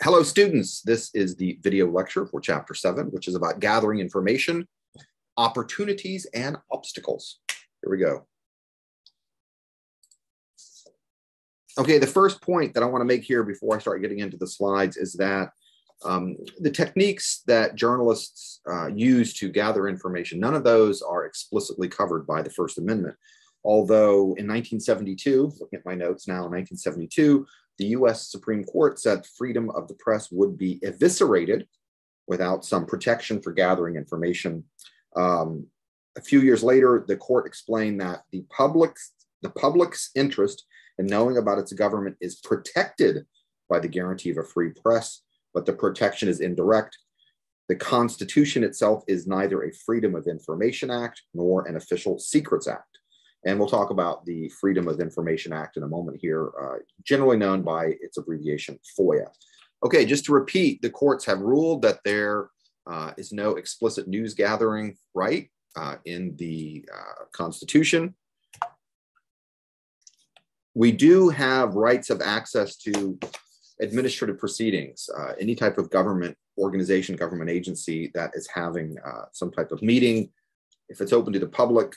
Hello, students. This is the video lecture for Chapter 7, which is about gathering information, opportunities, and obstacles. Here we go. Okay, the first point that I want to make here before I start getting into the slides is that the techniques that journalists use to gather information, none of those are explicitly covered by the First Amendment. Although in 1972, looking at my notes now, in 1972, the US Supreme Court said freedom of the press would be eviscerated without some protection for gathering information. A few years later, the court explained that the public's interest in knowing about its government is protected by the guarantee of a free press, but the protection is indirect. The Constitution itself is neither a Freedom of Information Act nor an Official Secrets Act. And we'll talk about the Freedom of Information Act in a moment here, generally known by its abbreviation FOIA. Okay, just to repeat, the courts have ruled that there is no explicit news gathering right in the Constitution. We do have rights of access to administrative proceedings, any type of government organization, government agency that is having some type of meeting. If it's open to the public,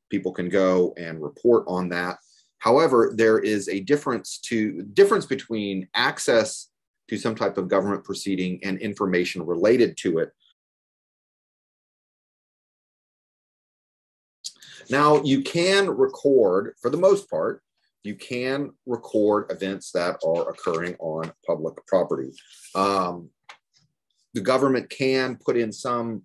people can go and report on that. However, there is a difference between access to some type of government proceeding and information related to it. Now, you can record, for the most part, you can record events that are occurring on public property. The government can put in some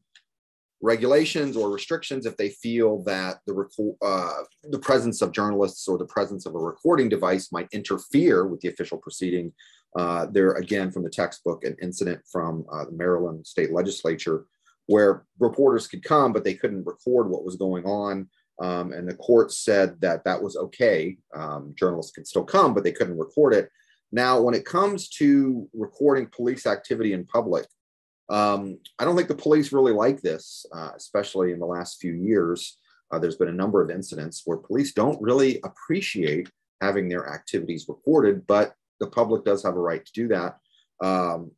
regulations or restrictions if they feel that the presence of journalists or the presence of a recording device might interfere with the official proceeding. There, again, from the textbook, an incident from the Maryland state legislature where reporters could come, but they couldn't record what was going on. And the court said that that was okay. Journalists could still come, but they couldn't record it. Now, when it comes to recording police activity in public, I don't think the police really like this, especially in the last few years. There's been a number of incidents where police don't really appreciate having their activities recorded, but the public does have a right to do that,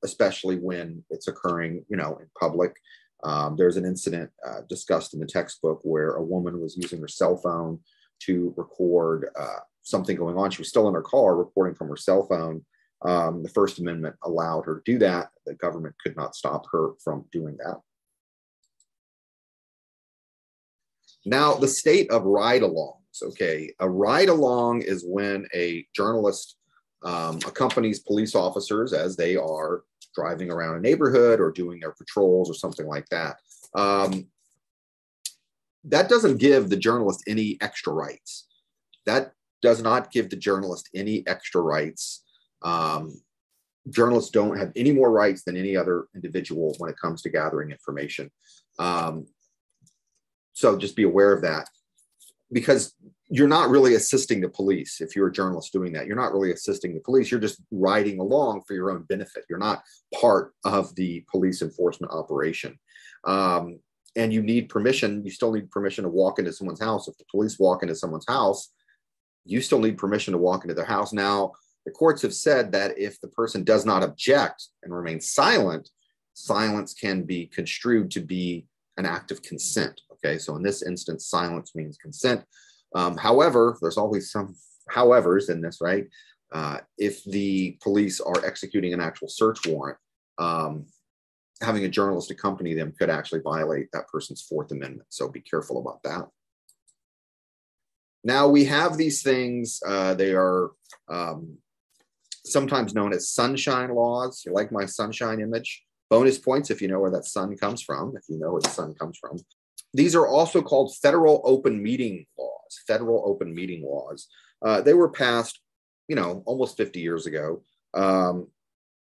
especially when it's occurring, in public. There's an incident discussed in the textbook where a woman was using her cell phone to record something going on. She was still in her car recording from her cell phone. The First Amendment allowed her to do that. The government could not stop her from doing that. Now, the state of ride-alongs. Okay, a ride-along is when a journalist accompanies police officers as they are driving around a neighborhood or doing their patrols or something like that. That doesn't give the journalist any extra rights. That does not give the journalist any extra rights. Journalists don't have any more rights than any other individual when it comes to gathering information. So just be aware of that, because you're not really assisting the police. If you're a journalist doing that, you're not really assisting the police. You're just riding along for your own benefit. You're not part of the police enforcement operation. And you need permission. You still need permission to walk into someone's house. If the police walk into someone's house, you still need permission to walk into their house. Now, the courts have said that if the person does not object and remain silent, silence can be construed to be an act of consent. Okay, so in this instance, silence means consent. However, there's always some howevers in this, right? If the police are executing an actual search warrant, having a journalist accompany them could actually violate that person's Fourth Amendment. So be careful about that. Now, we have these things. They are sometimes known as sunshine laws. You like my sunshine image? Bonus points if you know where that sun comes from, if you know where the sun comes from. These are also called federal open meeting laws, federal open meeting laws. They were passed, almost 50 years ago.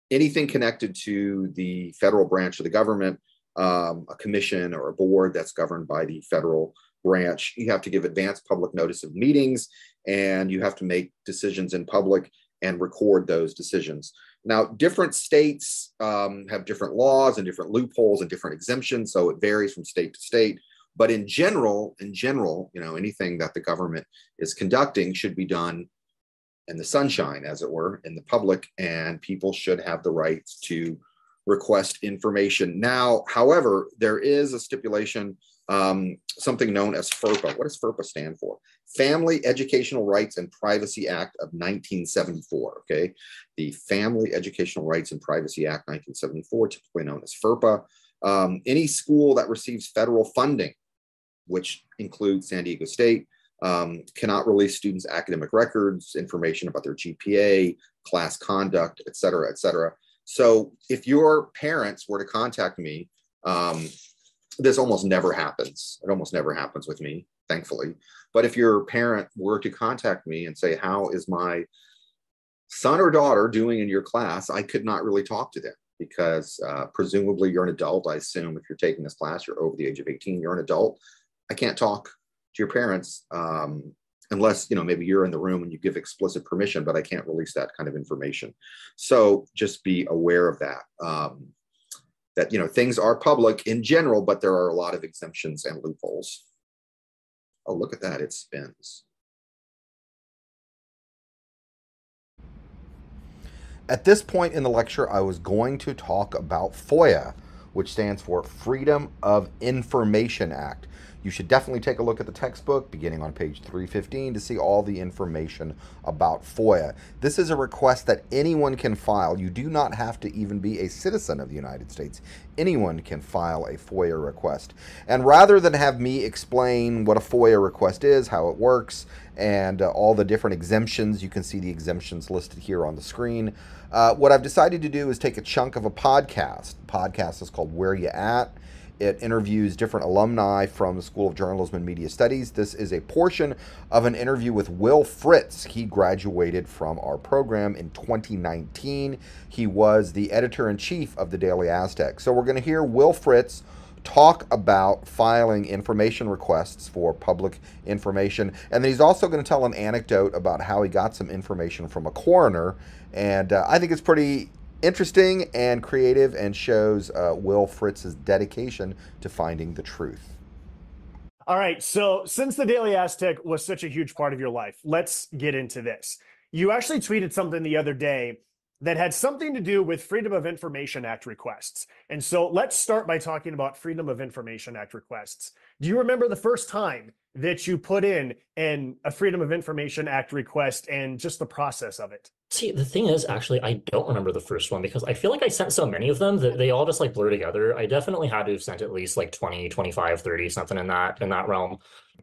Anything connected to the federal branch of the government, a commission or a board that's governed by the federal branch, you have to give advance public notice of meetings, and you have to make decisions in public and record those decisions. Now, different states have different laws and different loopholes and different exemptions, so it varies from state to state. But in general, anything that the government is conducting should be done the sunshine, as it were, in the public, and people should have the right to request information. Now, however, there is a stipulation, something known as FERPA. What does FERPA stand for? Family Educational Rights and Privacy Act of 1974, okay? The Family Educational Rights and Privacy Act 1974, typically known as FERPA. Any school that receives federal funding, which includes San Diego State, cannot release students' academic records, information about their GPA, class conduct, et cetera, et cetera. So if your parents were to contact me, this almost never happens. It almost never happens with me, thankfully. But if your parent were to contact me and say, how is my son or daughter doing in your class? I could not really talk to them because presumably you're an adult. I assume if you're taking this class, you're over the age of 18, you're an adult. I can't talk to your parents unless, maybe you're in the room and you give explicit permission, but I can't release that kind of information. So just be aware of that, that, things are public in general, but there are a lot of exemptions and loopholes. Oh, look at that, it spins. At this point in the lecture, I was going to talk about FOIA, which stands for Freedom of Information Act. You should definitely take a look at the textbook beginning on page 315 to see all the information about FOIA. This is a request that anyone can file. You do not have to even be a citizen of the United States. Anyone can file a FOIA request. And rather than have me explain what a FOIA request is, how it works, and all the different exemptions, you can see the exemptions listed here on the screen. What I've decided to do is take a chunk of a podcast. The podcast is called Where You At? It interviews different alumni from the School of Journalism and Media Studies. This is a portion of an interview with Will Fritz. He graduated from our program in 2019. He was the editor-in-chief of the Daily Aztec. So we're going to hear Will Fritz talk about filing information requests for public information. And then he's also going to tell an anecdote about how he got some information from a coroner. And I think it's pretty interesting and creative and shows Will Fritz's dedication to finding the truth. All right, so since the Daily Aztec was such a huge part of your life, let's get into this. You actually tweeted something the other day that had something to do with Freedom of Information Act requests. And so let's start by talking about Freedom of Information Act requests. Do you remember the first time that you put in a Freedom of Information Act request and just the process of it? See, the thing is, actually, I don't remember the first one because I feel like I sent so many of them that they all just like blur together. I definitely had to have sent at least like 20, 25, 30, something in that realm.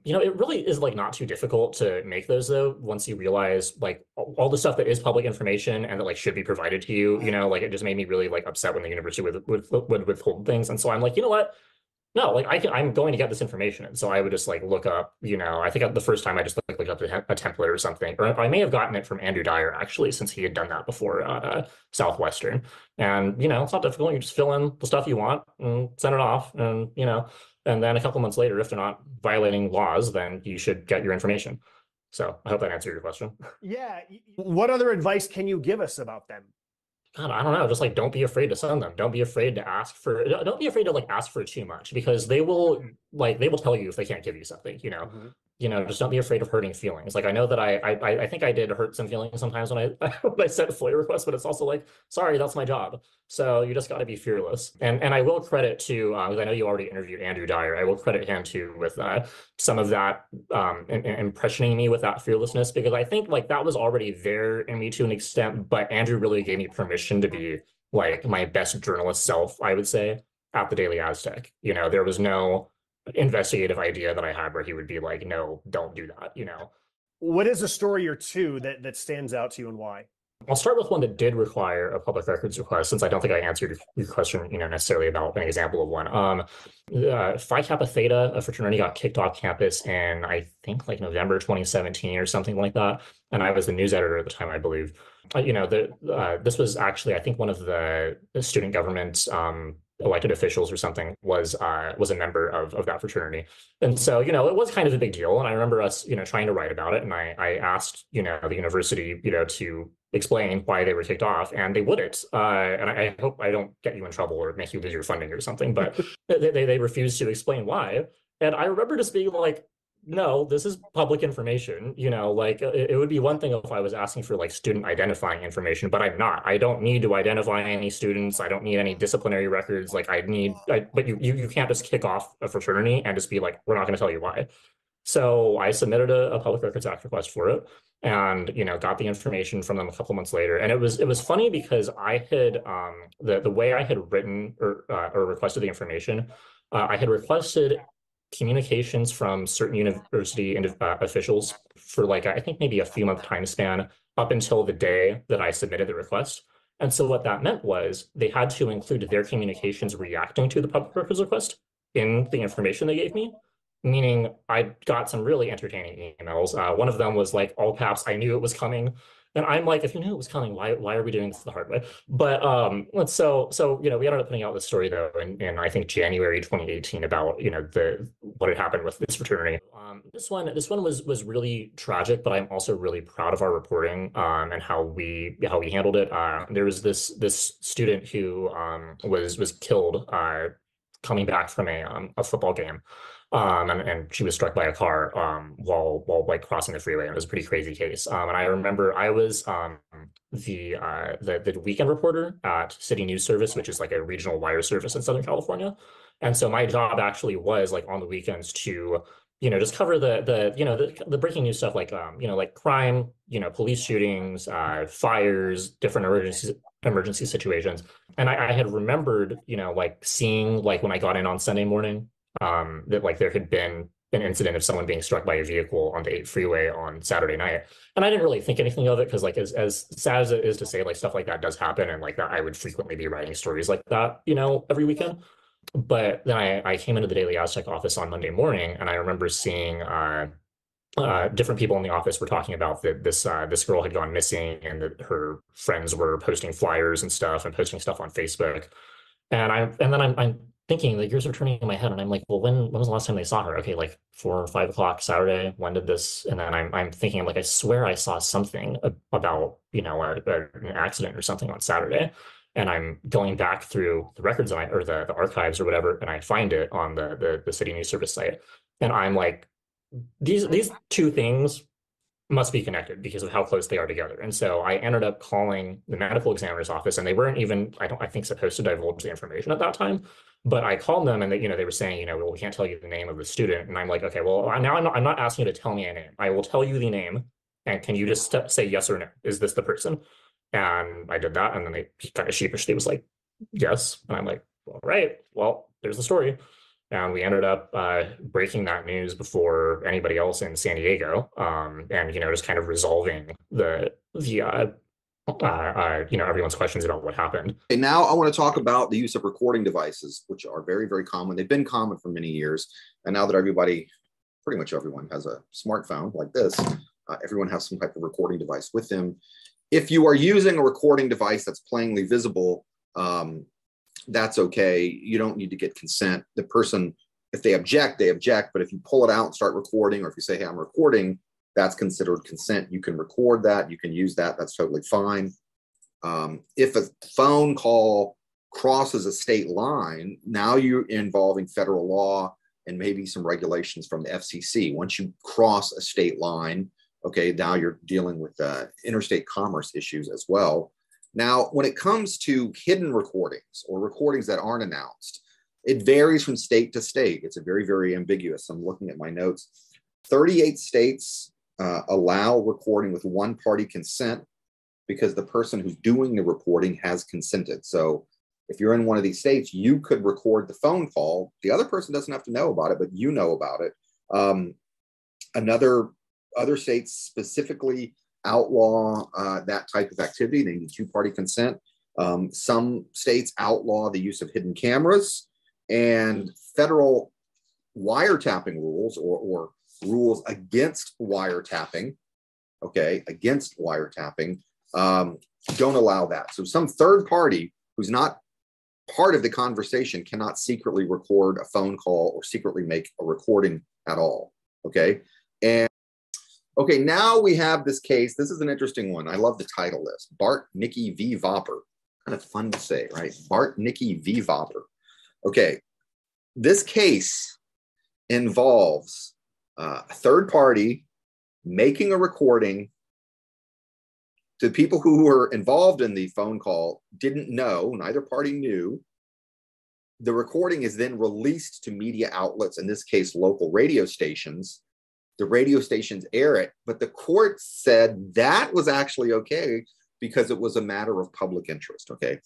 It really is like not too difficult to make those though, once you realize like all the stuff that is public information and that like should be provided to you, like it just made me really like upset when the university would withhold things. And so I'm like, you know what? No, like I'm going to get this information. And so I would just like look up, I think the first time I just looked up a template or something, or I may have gotten it from Andrew Dyer actually, since he had done that before Southwestern. And, it's not difficult. You just fill in the stuff you want and send it off. And, and then a couple months later, if they're not violating laws, then you should get your information. So I hope that answered your question. Yeah. What other advice can you give us about them? God, I don't know. Just like, don't be afraid to send them. Don't be afraid to don't be afraid to like ask for too much because they will tell you if they can't give you something, just don't be afraid of hurting feelings. Like I know that I think I did hurt some feelings sometimes when I sent FOIA requests, but it's also like, sorry, that's my job. So you just got to be fearless. And I will credit to, because I know you already interviewed Andrew Dyer, I will credit him too with some of that impressioning me with that fearlessness, because I think like that was already there in me to an extent, but Andrew really gave me permission to be like my best journalist self, I would say, at the Daily Aztec. There was no investigative idea that I had where he would be like, no, don't do that, What is a story or two that stands out to you and why? I'll start with one that did require a public records request, since I don't think I answered your question, necessarily about an example of one. Phi Kappa Theta, a fraternity, got kicked off campus in, I think, like November 2017 or something like that. And I was the news editor at the time, I believe. This was actually, I think, one of the student government elected officials or something was a member of that fraternity. And so, it was kind of a big deal. And I remember us, trying to write about it. And I asked, the university, to explain why they were kicked off, and they wouldn't. And I hope I don't get you in trouble or make you lose your funding or something, but they refused to explain why. And I remember just being like, no, this is public information. Like it would be one thing if I was asking for like student identifying information, but I'm not. I don't need to identify any students. I don't need any disciplinary records. Like but you can't just kick off a fraternity and just be like, we're not going to tell you why. So I submitted a Public Records Act request for it, and got the information from them a couple months later. And it was funny because I had the way I had written or requested the information, I had requested communications from certain university and officials for like I think maybe a few month time span up until the day that I submitted the request. And so what that meant was they had to include their communications reacting to the public records request in the information they gave me, meaning I got some really entertaining emails. One of them was like all caps, "I knew it was coming." And I'm like, if you knew it was coming, why are we doing this the hard way? But we ended up putting out this story though in I think January 2018 about the what had happened with this fraternity. This one was really tragic, but I'm also really proud of our reporting and how we handled it. There was this student who was killed coming back from a football game. And she was struck by a car while like crossing the freeway. And it was a pretty crazy case. And I remember I was the weekend reporter at City News Service, which is like a regional wire service in Southern California. And so my job actually was like on the weekends to just cover the breaking news stuff like like crime, police shootings, fires, different emergency situations. And I had remembered like seeing like when I got in on Sunday morning that like there had been an incident of someone being struck by a vehicle on the 8 freeway on Saturday night. And I didn't really think anything of it because like as sad as it is to say, like stuff like that does happen, and like that I would frequently be writing stories like that, every weekend. But then I came into the Daily Aztec office on Monday morning, and I remember seeing different people in the office were talking about that this girl had gone missing, and that her friends were posting flyers and stuff and posting stuff on Facebook. And then I'm thinking, the gears are turning in my head, and I'm like, well, when was the last time they saw her? Okay, like 4 or 5 o'clock Saturday. When did this? And then I'm thinking, like, I swear I saw something about an accident or something on Saturday. And I'm going back through the records or the archives or whatever, and I find it on the City News Service site. And I'm like, these two things must be connected because of how close they are together. And so I ended up calling the medical examiner's office, and they weren't even, I think, supposed to divulge the information at that time. But I called them, and they were saying, well, we can't tell you the name of the student. And I'm like, okay, well, now I'm not asking you to tell me a name. I will tell you the name. And can you just say yes or no? Is this the person? And I did that. And then they kind of sheepishly was like, yes. And I'm like, all right, well, there's the story. And we ended up breaking that news before anybody else in San Diego, and just kind of resolving the everyone's questions about what happened. Okay, now I want to talk about the use of recording devices, which are very, very common. They've been common for many years, and now that pretty much everyone has a smartphone like this, everyone has some type of recording device with them. If you are using a recording device that's plainly visible, that's okay. You don't need to get consent. The person, if they object, they object. But if you pull it out and start recording, or if you say, hey, I'm recording, that's considered consent. You can record that. You can use that. That's totally fine. If a phone call crosses a state line, now you're involving federal law and maybe some regulations from the FCC. Once you cross a state line, okay, now you're dealing with interstate commerce issues as well. Now, when it comes to hidden recordings or recordings that aren't announced, it varies from state to state. It's a very, very ambiguous. I'm looking at my notes. 38 states allow recording with one-party consent because the person who's doing the recording has consented. So if you're in one of these states, you could record the phone call. The other person doesn't have to know about it, but you know about it. Other states specifically outlaw that type of activity. They need two-party consent. Some states outlaw the use of hidden cameras, and federal wiretapping rules or rules against wiretapping, don't allow that. So some third party who's not part of the conversation cannot secretly record a phone call or secretly make a recording at all, okay? And okay, now we have this case. This is an interesting one. I love the title list. Bart Nicky v. Vopper. Kind of fun to say, right? Bart Nicky v. Vopper. Okay, this case involves A third party making a recording to people who were involved in the phone call didn't know, neither party knew. The recording is then released to media outlets, in this case, local radio stations. The radio stations air it, but the court said that was actually okay because it was a matter of public interest, okay?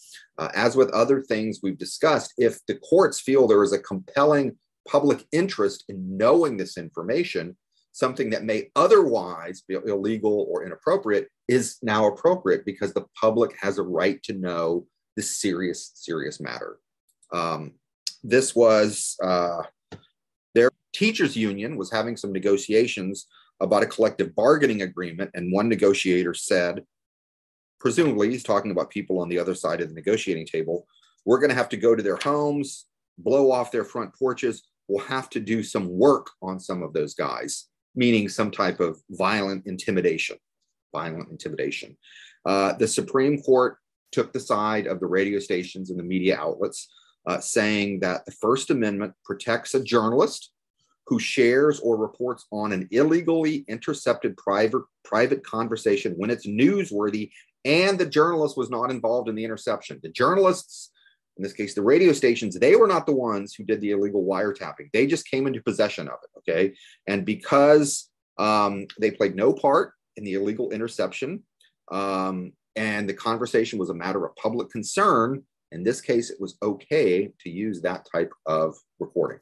As with other things we've discussed, if the courts feel there is a compelling public interest in knowing this information, something that may otherwise be illegal or inappropriate is now appropriate because the public has a right to know this serious, serious matter. This was their teachers union was having some negotiations about a collective bargaining agreement. And one negotiator said, presumably he's talking about people on the other side of the negotiating table, we're going to have to go to their homes, blow off their front porches. We'll have to do some work on some of those guys, meaning some type of violent intimidation. The Supreme Court took the side of the radio stations and the media outlets, saying that the First Amendment protects a journalist who shares or reports on an illegally intercepted private conversation when it's newsworthy and the journalist was not involved in the interception. The journalists, in this case, the radio stations, they were not the ones who did the illegal wiretapping. They just came into possession of it, okay? And because they played no part in the illegal interception, and the conversation was a matter of public concern, in this case, it was okay to use that type of recording.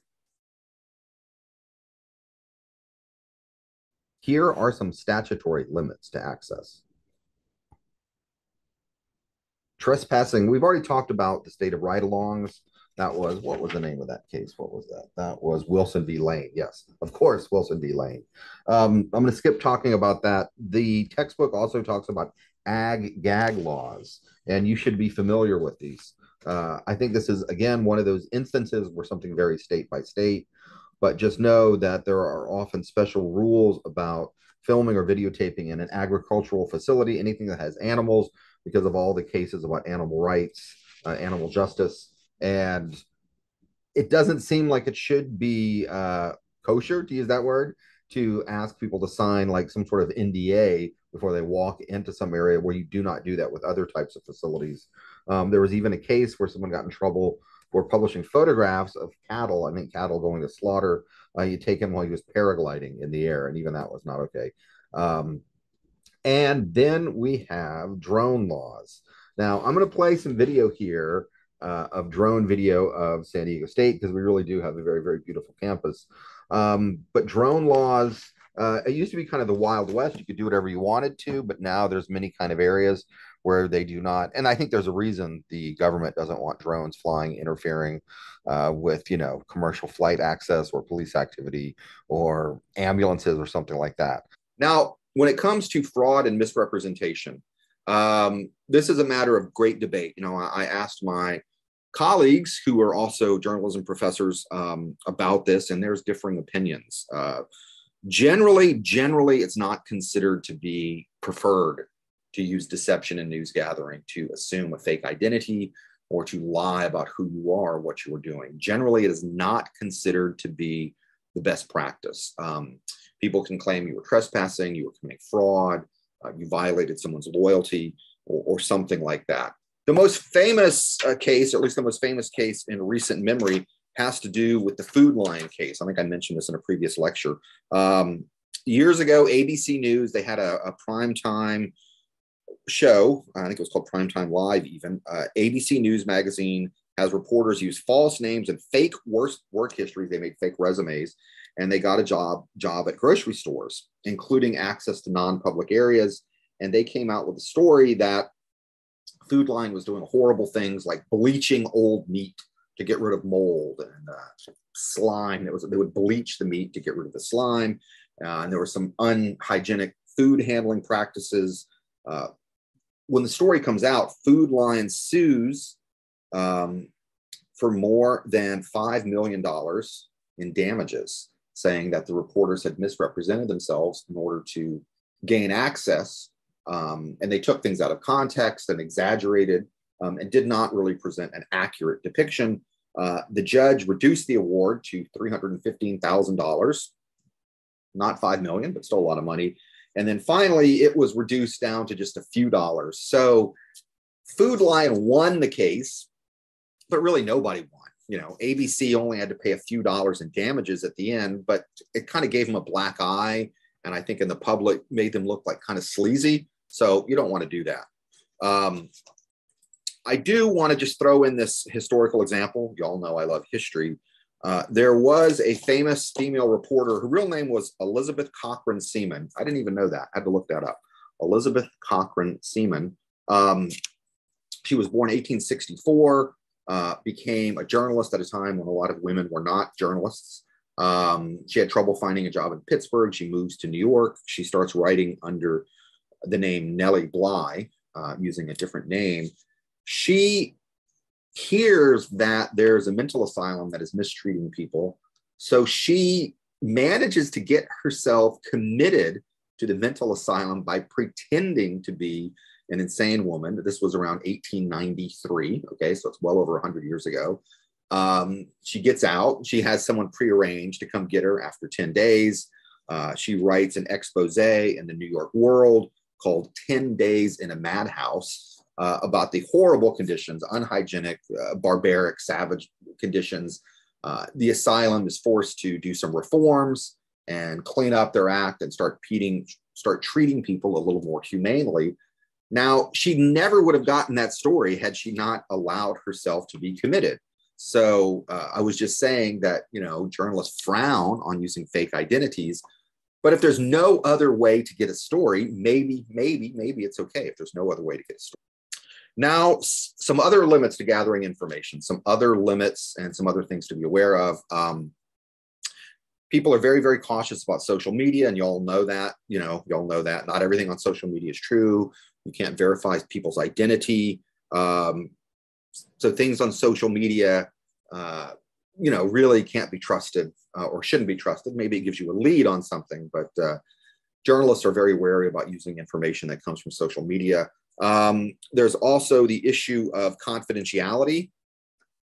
Here are some statutory limits to access. Trespassing, we've already talked about the state of ride-alongs. That was, what was the name of that case? What was that? That was Wilson v. Lane. Yes, of course, Wilson v. Lane. I'm going to skip talking about that. The textbook also talks about ag-gag laws, and you should be familiar with these. I think this is, again, one of those instances where something varies state by state, but just know that there are often special rules about filming or videotaping in an agricultural facility, anything that has animals, because of all the cases about animal rights, animal justice. And it doesn't seem like it should be kosher, to use that word, to ask people to sign like some sort of NDA before they walk into some area where you do not do that with other types of facilities. There was even a case where someone got in trouble for publishing photographs of cattle, I think cattle going to slaughter. You take him while he was paragliding in the air, and even that was not okay. And then we have drone laws. Now, I'm going to play some video here of drone video of San Diego State, because we really do have a very, very beautiful campus. But drone laws, it used to be kind of the Wild West. You could do whatever you wanted to, but now there's many kind of areas where they do not. And I think there's a reason the government doesn't want drones flying, interfering with, you know, commercial flight access or police activity or ambulances or something like that. Now, when it comes to fraud and misrepresentation, this is a matter of great debate. You know, I asked my colleagues who are also journalism professors about this, and there's differing opinions. Generally, it's not considered to be preferred to use deception in news gathering, to assume a fake identity or to lie about who you are, what you are doing. Generally, it is not considered to be the best practice. People can claim you were trespassing, you were committing fraud, you violated someone's loyalty, or something like that. The most famous case, or at least the most famous case in recent memory, has to do with the Food Lion case. I think I mentioned this in a previous lecture. Years ago, ABC News, they had a primetime show. I think it was called Primetime Live even. ABC News magazine has reporters use false names and fake work histories. They made fake resumes, and they got a job at grocery stores, including access to non-public areas. And they came out with a story that Food Lion was doing horrible things like bleaching old meat to get rid of mold, and slime. They would bleach the meat to get rid of the slime. And there were some unhygienic food handling practices. When the story comes out, Food Lion sues for more than $5 million in damages, saying that the reporters had misrepresented themselves in order to gain access. And they took things out of context and exaggerated and did not really present an accurate depiction. The judge reduced the award to $315,000. not 5 million, but still a lot of money. And then finally, it was reduced down to just a few dollars. So Food Lion won the case, but really nobody won. You know, ABC only had to pay a few dollars in damages at the end, but it kind of gave them a black eye. And I think in the public made them look like kind of sleazy. So you don't want to do that. I do want to just throw in this historical example. You all know I love history. There was a famous female reporter. Her real name was Elizabeth Cochran Seaman. I didn't even know that. I had to look that up. Elizabeth Cochran Seaman. She was born 1864, became a journalist at a time when a lot of women were not journalists. She had trouble finding a job in Pittsburgh. She moves to New York. She starts writing under the name Nellie Bly, using a different name. She hears that there's a mental asylum that is mistreating people. So she manages to get herself committed to the mental asylum by pretending to be an insane woman. This was around 1893. Okay, so it's well over 100 years ago. She gets out. She has someone prearranged to come get her after 10 days. She writes an expose in the New York World called 10 Days in a Madhouse, about the horrible conditions, unhygienic, barbaric, savage conditions. The asylum is forced to do some reforms and clean up their act and start treating people a little more humanely. Now, she never would have gotten that story had she not allowed herself to be committed. So I was just saying that, you know, journalists frown on using fake identities. But if there's no other way to get a story, maybe it's okay if there's no other way to get a story. Now, some other limits to gathering information, some other limits and some other things to be aware of. People are very, very cautious about social media, and y'all know that. Y'all know that not everything on social media is true. You can't verify people's identity. So things on social media, really can't be trusted or shouldn't be trusted. Maybe it gives you a lead on something, but journalists are very wary about using information that comes from social media. There's also the issue of confidentiality.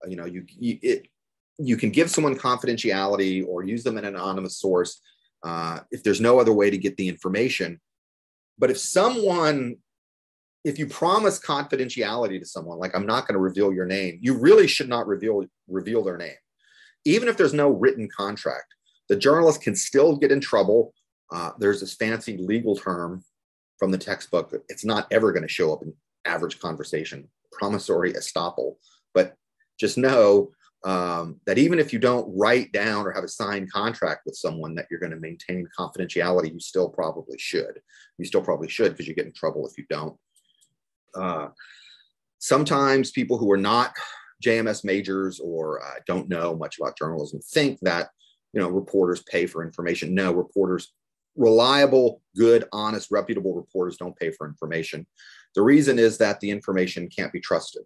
You can give someone confidentiality or use them in an anonymous source if there's no other way to get the information. But if you promise confidentiality to someone, like I'm not going to reveal your name, you really should not reveal their name. Even if there's no written contract, the journalist can still get in trouble. There's this fancy legal term from the textbook. It's not ever going to show up in average conversation, promissory estoppel. But just know that even if you don't write down or have a signed contract with someone that you're going to maintain confidentiality, you still probably should. You still probably should, because you get in trouble if you don't. Sometimes people who are not JMS majors or don't know much about journalism think that, reporters pay for information. No, reporters, reliable, good, honest, reputable reporters don't pay for information. The reason is that the information can't be trusted.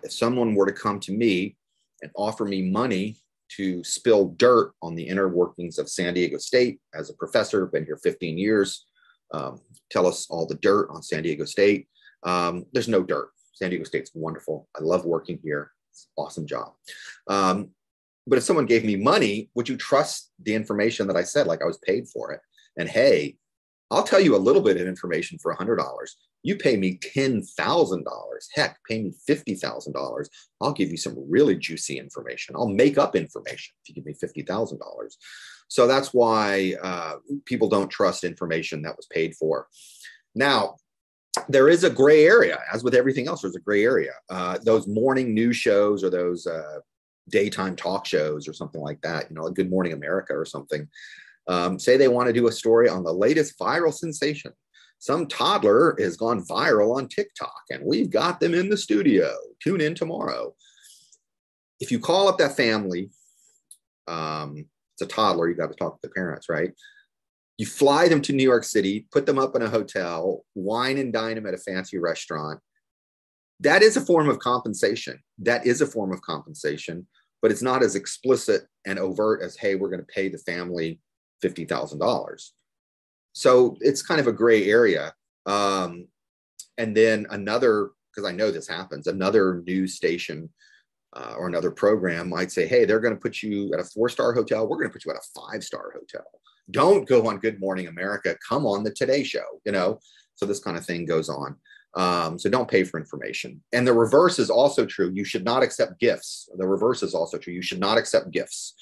If someone were to come to me and offer me money to spill dirt on the inner workings of San Diego State as a professor, been here 15 years, tell us all the dirt on San Diego State. There's no dirt. San Diego State's wonderful. I love working here. It's an awesome job. But if someone gave me money, would you trust the information that I said, like I was paid for it? And hey, I'll tell you a little bit of information for $100. You pay me $10,000. Heck, pay me $50,000. I'll give you some really juicy information. I'll make up information if you give me $50,000. So that's why people don't trust information that was paid for. Now, there is a gray area. As with everything else, there's a gray area. Those morning news shows or those daytime talk shows or something like that, like Good Morning America or something, say they want to do a story on the latest viral sensation. Some toddler has gone viral on TikTok and we've got them in the studio. Tune in tomorrow. If you call up that family, it's a toddler, you got to talk to the parents, right? You fly them to New York City, put them up in a hotel, wine and dine them at a fancy restaurant. That is a form of compensation. That is a form of compensation, but it's not as explicit and overt as, hey, we're going to pay the family $50,000. So it's kind of a gray area. And then another, because I know this happens, another news station or another program might say, hey, they're going to put you at a 4-star hotel. We're going to put you at a 5-star hotel. Don't go on Good Morning America. Come on the Today Show, So this kind of thing goes on. So don't pay for information. And the reverse is also true. You should not accept gifts. The reverse is also true. You should not accept gifts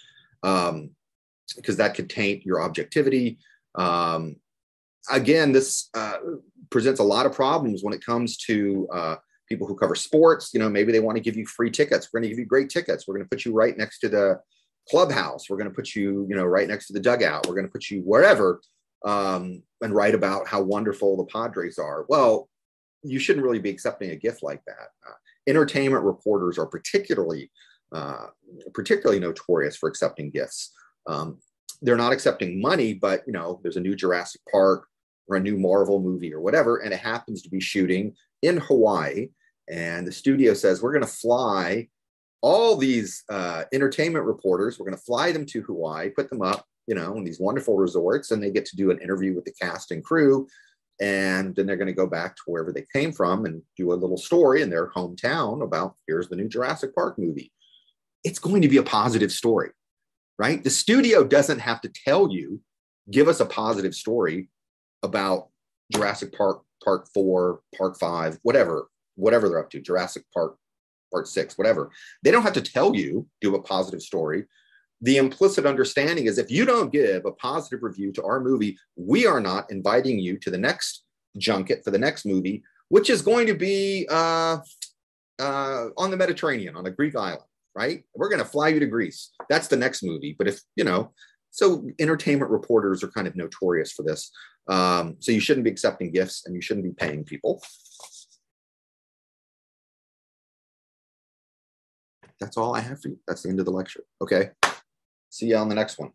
because that could taint your objectivity. Again, this presents a lot of problems when it comes to people who cover sports. Maybe they want to give you free tickets. We're going to give you great tickets. We're going to put you right next to the clubhouse. We're going to put you, right next to the dugout. We're going to put you wherever and write about how wonderful the Padres are. Well, you shouldn't really be accepting a gift like that. Entertainment reporters are particularly notorious for accepting gifts. They're not accepting money, but there's a new Jurassic Park or a new Marvel movie or whatever, and it happens to be shooting in Hawaii. And the studio says, we're going to fly all these entertainment reporters. We're going to fly them to Hawaii, put them up, in these wonderful resorts, and they get to do an interview with the cast and crew. And then they're going to go back to wherever they came from and do a little story in their hometown about, here's the new Jurassic Park movie. It's going to be a positive story, right? The studio doesn't have to tell you, give us a positive story about Jurassic Park, Part 4, Part 5, whatever they're up to, Jurassic Park, Part 6, whatever. They don't have to tell you, do a positive story. The implicit understanding is if you don't give a positive review to our movie, we are not inviting you to the next junket for the next movie, which is going to be on the Mediterranean, on a Greek island, right? We're going to fly you to Greece. That's the next movie. But so entertainment reporters are kind of notorious for this. So you shouldn't be accepting gifts and you shouldn't be paying people. That's all I have for you. That's the end of the lecture. Okay. See you on the next one.